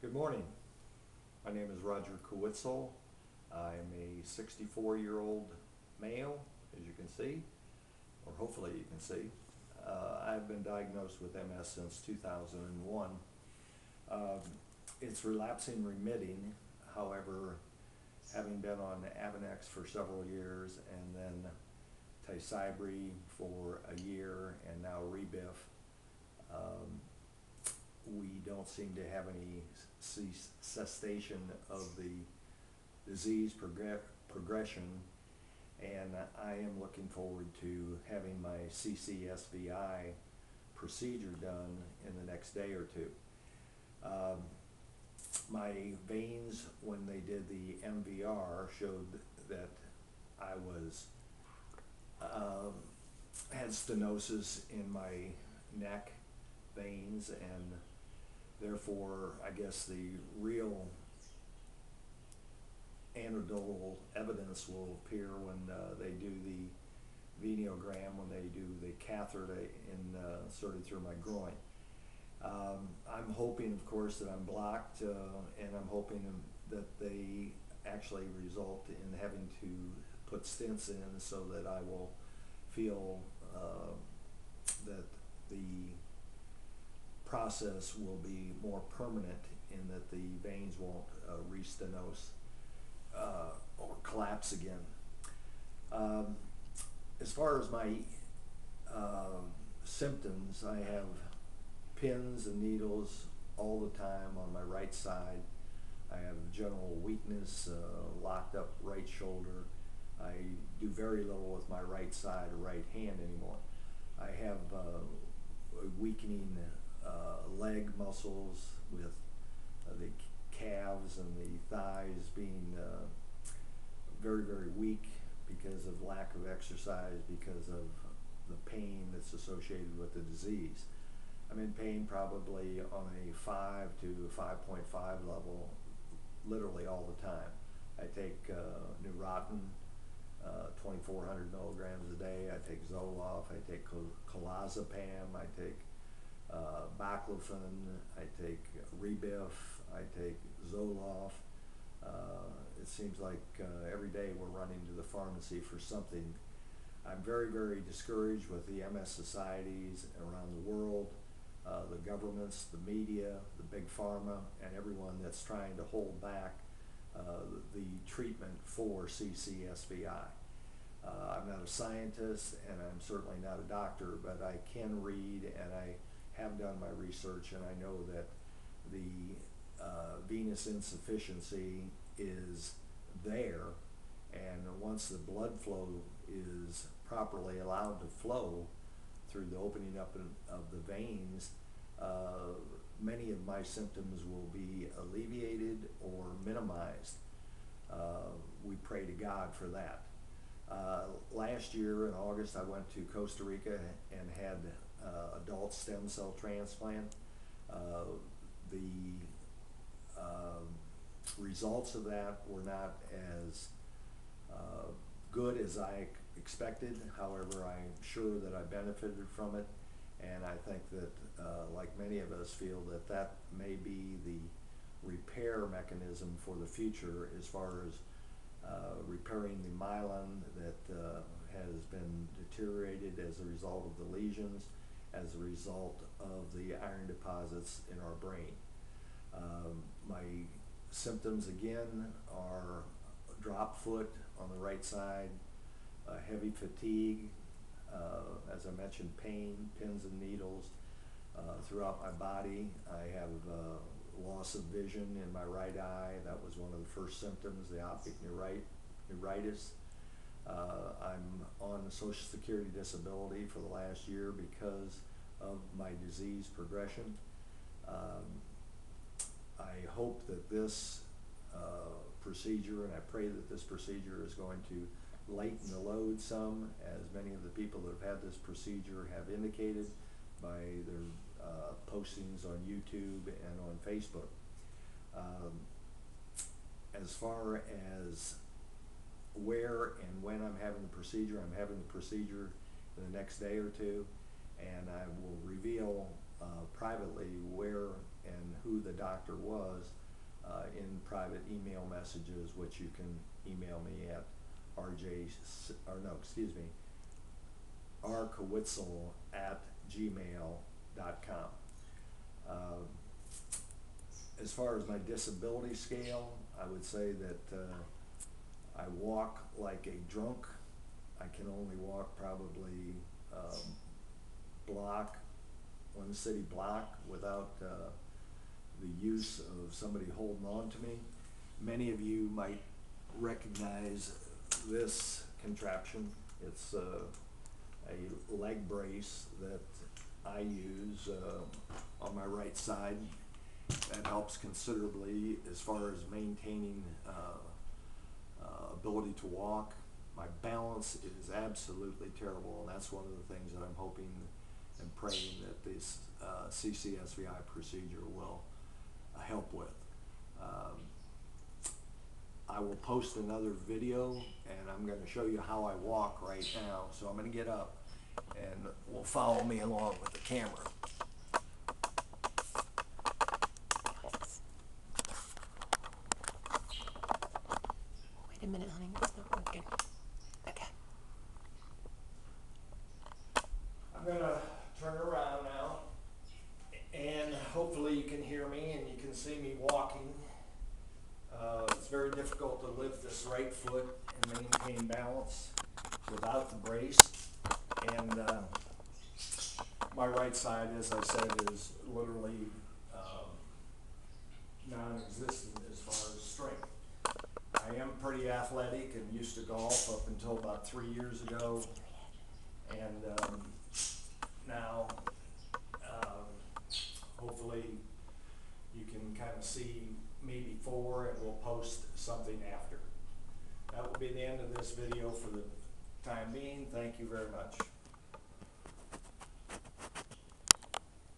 Good morning. My name is Roger Carwiezell. I'm a 64-year-old male, as you can see, or hopefully you can see. I've been diagnosed with MS since 2001. Um, it's relapsing remitting. However, having been on Avonex for several years and then Tysabri for a year and now Rebif, um, we don't seem to have any cessation of the disease progression, and I am looking forward to having my CCSVI procedure done in the next day or two. My veins, when they did the MVR, showed that I had stenosis in my neck veins, and therefore I guess the real anecdotal evidence will appear when they do the veniogram, when they do the catheter inserted through my groin. I'm hoping, of course, that I'm blocked, and I'm hoping that they actually result in having to put stents in so that I will feel that the process will be more permanent, in that the veins won't restenose or collapse again. As far as my symptoms, I have pins and needles all the time on my right side. I have general weakness, locked up right shoulder. I do very little with my right side or right hand anymore. I have weakening leg muscles, with the calves and the thighs being very, very weak because of lack of exercise, because of the pain that's associated with the disease. I'm in pain probably on a 5 to 5.5 level literally all the time. I take Neurontin, 2,400 milligrams a day. I take Zoloft, I take clozapam, I take baclofen, I take Rebif, I take Zoloft. It seems like every day we're running to the pharmacy for something. I'm very, very discouraged with the MS societies around the world, the governments, the media, the big pharma, and everyone that's trying to hold back the treatment for CCSVI. I'm not a scientist, and I'm certainly not a doctor, but I can read, and I have done my research, and I know that the venous insufficiency is there, and once the blood flow is properly allowed to flow through the opening up of the veins, many of my symptoms will be alleviated or minimized. We pray to God for that. Last year in August, I went to Costa Rica and had adult stem cell transplant. The results of that were not as good as I expected. However, I'm sure that I benefited from it, and I think that like many of us feel that that may be the repair mechanism for the future, as far as repairing the myelin that has been deteriorated as a result of the lesions, as a result of the iron deposits in our brain. My symptoms again are drop foot on the right side, heavy fatigue, as I mentioned, pain, pins and needles throughout my body. I have loss of vision in my right eye. That was one of the first symptoms, the optic neuritis. I'm on a Social Security disability for the last year because of my disease progression. I hope that this procedure, and I pray that this procedure is going to lighten the load some, as many of the people that have had this procedure have indicated by their postings on YouTube and on Facebook. As far as where and when I'm having the procedure, I'm having the procedure in the next day or two, and I will reveal privately where and who the doctor was in private email messages, which you can email me at rcarwiezell@gmail.com. As far as my disability scale, I would say that I walk like a drunk. I can only walk probably one city block without the use of somebody holding on to me. Many of you might recognize this contraption. It's a leg brace that I use on my right side. That helps considerably as far as maintaining ability to walk. My balance is absolutely terrible, and that's one of the things that I'm hoping and praying that this CCSVI procedure will help with. I will post another video, and I'm going to show you how I walk right now. So I'm going to get up, and will follow me along with the camera. Wait a minute, honey, it's not working. Okay. I'm going to turn around now, and hopefully you can hear me and you can see me walking. It's very difficult to lift this right foot and maintain balance without the brace. And my right side, as I said, is literally non-existent as far as strength. I am pretty athletic and used to golf up until about 3 years ago. And now, hopefully, you can kind of see me before, and we'll post something after. That will be the end of this video for the time being. Thank you very much.